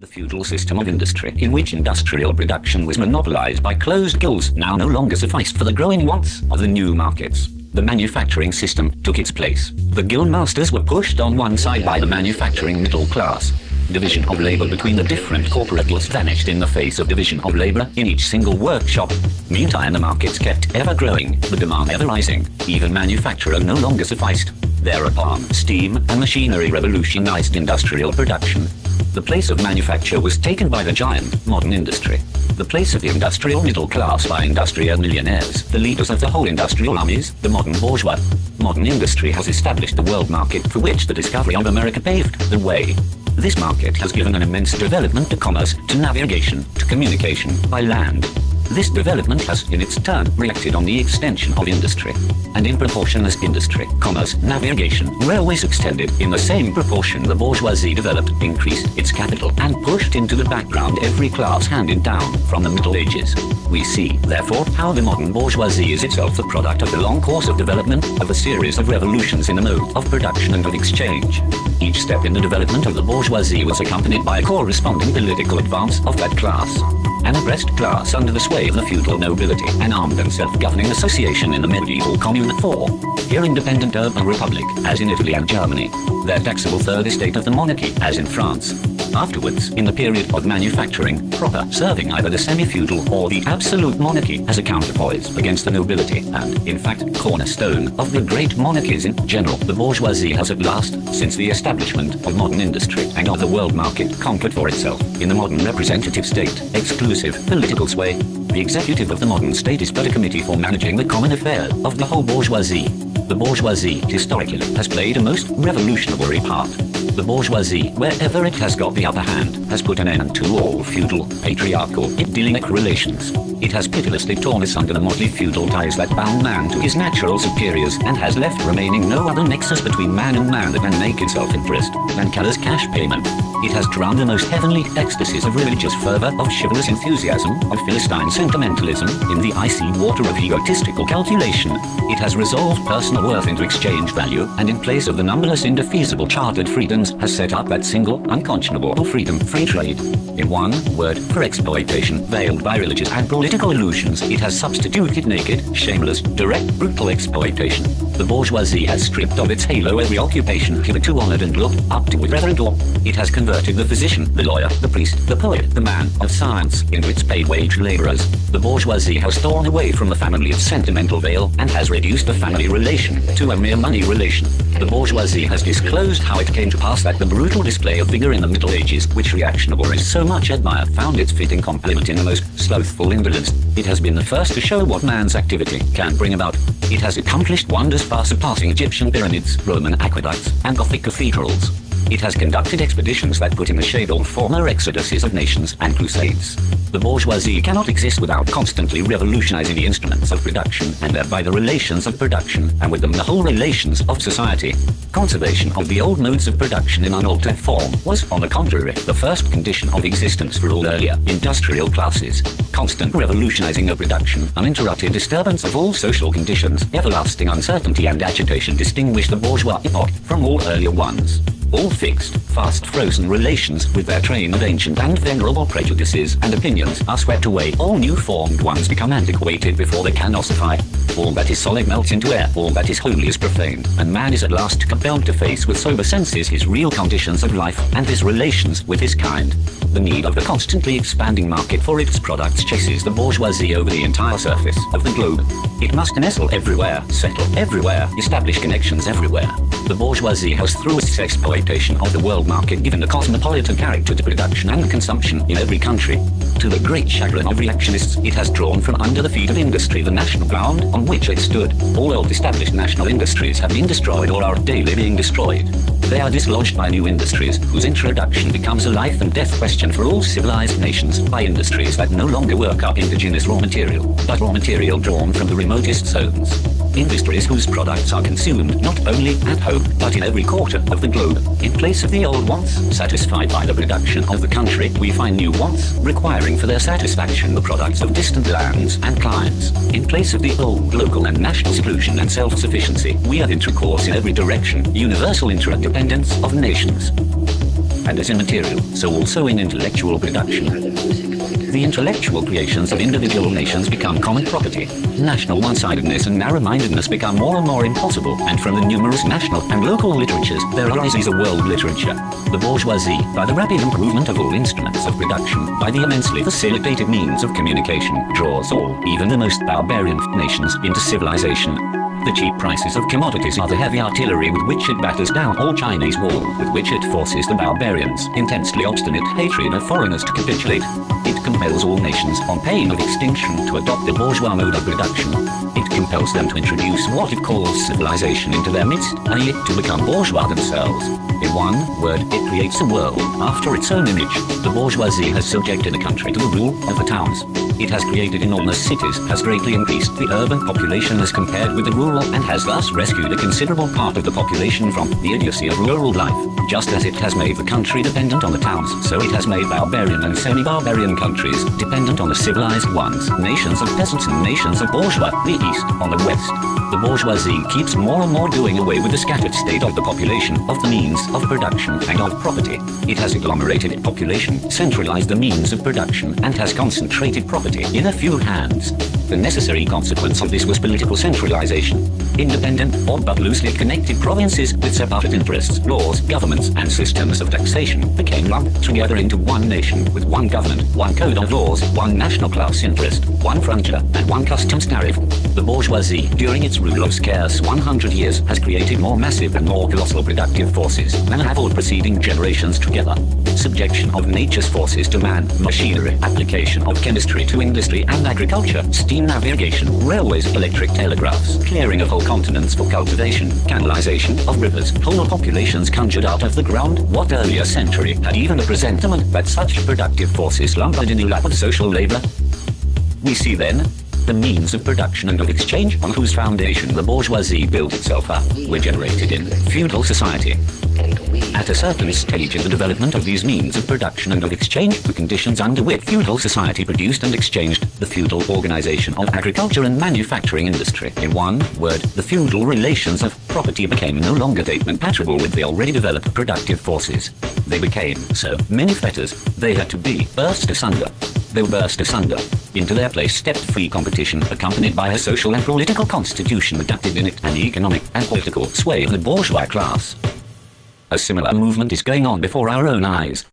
The feudal system of industry, in which industrial production was monopolized by closed guilds, now no longer sufficed for the growing wants of the new markets. The manufacturing system took its place. The guild masters were pushed on one side by the manufacturing middle class. Division of labor between the different corporate guilds vanished in the face of division of labor in each single workshop. Meantime, the markets kept ever growing, the demand ever rising. Even manufacturer no longer sufficed. Thereupon, steam and machinery revolutionized industrial production. The place of manufacture was taken by the giant, modern industry. The place of the industrial middle class by industrial millionaires, the leaders of the whole industrial armies, the modern bourgeois. Modern industry has established the world market for which the discovery of America paved the way. This market has given an immense development to commerce, to navigation, to communication by land. This development has, in its turn, reacted on the extension of industry. And in proportion as industry, commerce, navigation, railways extended, in the same proportion the bourgeoisie developed, increased its capital, and pushed into the background every class handed down from the Middle Ages. We see, therefore, how the modern bourgeoisie is itself the product of the long course of development, of a series of revolutions in the mode of production and of exchange. Each step in the development of the bourgeoisie was accompanied by a corresponding political advance of that class. An oppressed class under the sway of the feudal nobility, an armed and self-governing association in the medieval commune 4. Here independent of a republic, as in Italy and Germany. Their taxable third estate of the monarchy, as in France. Afterwards, in the period of manufacturing, proper, serving either the semi-feudal or the absolute monarchy as a counterpoise against the nobility, and, in fact, cornerstone of the great monarchies in general, the bourgeoisie has at last, since the establishment of modern industry and of the world market, conquered for itself, in the modern representative state, exclusive political sway. The executive of the modern state is but a committee for managing the common affair of the whole bourgeoisie. The bourgeoisie, historically, has played a most revolutionary part. The bourgeoisie, wherever it has got the upper hand, has put an end to all feudal, patriarchal, idyllic relations. It has pitilessly torn asunder the motley feudal ties that bound man to his natural superiors, and has left remaining no other nexus between man and man that can make itself interest than callous cash payment. It has drowned the most heavenly ecstasies of religious fervor, of chivalrous enthusiasm, of Philistine sentimentalism, in the icy water of egotistical calculation. It has resolved personal worth into exchange value, and in place of the numberless indefeasible chartered freedoms, has set up that single, unconscionable freedom, free trade. In one word, for exploitation, veiled by religious and political illusions, it has substituted naked, shameless, direct, brutal exploitation. The bourgeoisie has stripped of its halo every occupation hitherto honored and looked up to with reverent awe. It has converted the physician, the lawyer, the priest, the poet, the man of science into its paid wage laborers. The bourgeoisie has torn away from the family its sentimental veil, and has reduced the family relation to a mere money relation. The bourgeoisie has disclosed how it came to pass that the brutal display of vigor in the Middle Ages, which reactionaries so much admire, found its fitting complement in the most slothful indolence. It has been the first to show what man's activity can bring about. It has accomplished wonders far surpassing Egyptian pyramids, Roman aqueducts, and Gothic cathedrals. It has conducted expeditions that put in the shade all former exoduses of nations and crusades. The bourgeoisie cannot exist without constantly revolutionizing the instruments of production, and thereby the relations of production, and with them the whole relations of society. Conservation of the old modes of production in unaltered form was, on the contrary, the first condition of existence for all earlier industrial classes. Constant revolutionizing of production, uninterrupted disturbance of all social conditions, everlasting uncertainty and agitation distinguish the bourgeois epoch from all earlier ones. All fixed, fast-frozen relations with their train of ancient and venerable prejudices and opinions are swept away. All new-formed ones become antiquated before they can ossify. All that is solid melts into air, all that is holy is profaned, and man is at last compelled to face with sober senses his real conditions of life and his relations with his kind. The need of the constantly expanding market for its products chases the bourgeoisie over the entire surface of the globe. It must nestle everywhere, settle everywhere, establish connections everywhere. The bourgeoisie has, through its exploitation of the world market, given a cosmopolitan character to production and consumption in every country. To the great chagrin of reactionists, it has drawn from under the feet of industry the national ground on which it stood. All old established national industries have been destroyed or are daily being destroyed. They are dislodged by new industries, whose introduction becomes a life and death question for all civilized nations, by industries that no longer work up indigenous raw material, but raw material drawn from the remotest zones. Industries whose products are consumed not only at home, but in every quarter of the globe. In place of the old wants, satisfied by the production of the country, we find new wants, requiring for their satisfaction the products of distant lands and climes. In place of the old local and national seclusion and self-sufficiency, we have intercourse in every direction, universal interdependence of nations. and as in material, so also in intellectual production. The intellectual creations of individual nations become common property. National one-sidedness and narrow-mindedness become more and more impossible, and from the numerous national and local literatures, there arises a world literature. The bourgeoisie, by the rapid improvement of all instruments of production, by the immensely facilitated means of communication, draws all, even the most barbarian nations, into civilization. The cheap prices of commodities are the heavy artillery with which it batters down all Chinese wall, with which it forces the barbarians' intensely obstinate hatred of foreigners to capitulate. It compels all nations, on pain of extinction, to adopt the bourgeois mode of production. It compels them to introduce what it calls civilization into their midst, i.e. to become bourgeois themselves. In one word, it creates a world after its own image. The bourgeoisie has subjected a country to the rule of the towns. It has created enormous cities, has greatly increased the urban population as compared with the rural, and has thus rescued a considerable part of the population from the idiocy of rural life. Just as it has made the country dependent on the towns, so it has made barbarian and semi-barbarian countries dependent on the civilized ones, nations of peasants and nations of bourgeois, the east, on the west. The bourgeoisie keeps more and more doing away with the scattered state of the population, of the means of production and of property. It has agglomerated its population, centralized the means of production, and has concentrated property in a few hands. The necessary consequence of this was political centralization. Independent or but loosely connected provinces with separate interests, laws, governments, and systems of taxation became lumped together into one nation with one government, one code of laws, one national class interest, one frontier, and one customs tariff. The bourgeoisie, during its rule of scarce 100 years, has created more massive and more colossal productive forces than have all preceding generations together. Subjection of nature's forces to man, machinery, application of chemistry to industry and agriculture, steam navigation, railways, electric telegraphs, clearing of whole continents for cultivation, canalization of rivers, whole populations conjured out of the ground. What earlier century had even a presentiment that such productive forces lumbered in the lap of social labor? We see then the means of production and of exchange on whose foundation the bourgeoisie built itself up were generated in feudal society. At a certain stage in the development of these means of production and of exchange, the conditions under which feudal society produced and exchanged, the feudal organization of agriculture and manufacturing industry. In one word, the feudal relations of property became no longer compatible with the already developed productive forces. They became so many fetters, they had to be burst asunder. They were burst asunder. Into their place stepped free competition, accompanied by a social and political constitution adapted in it an economic and political sway of the bourgeois class. A similar movement is going on before our own eyes.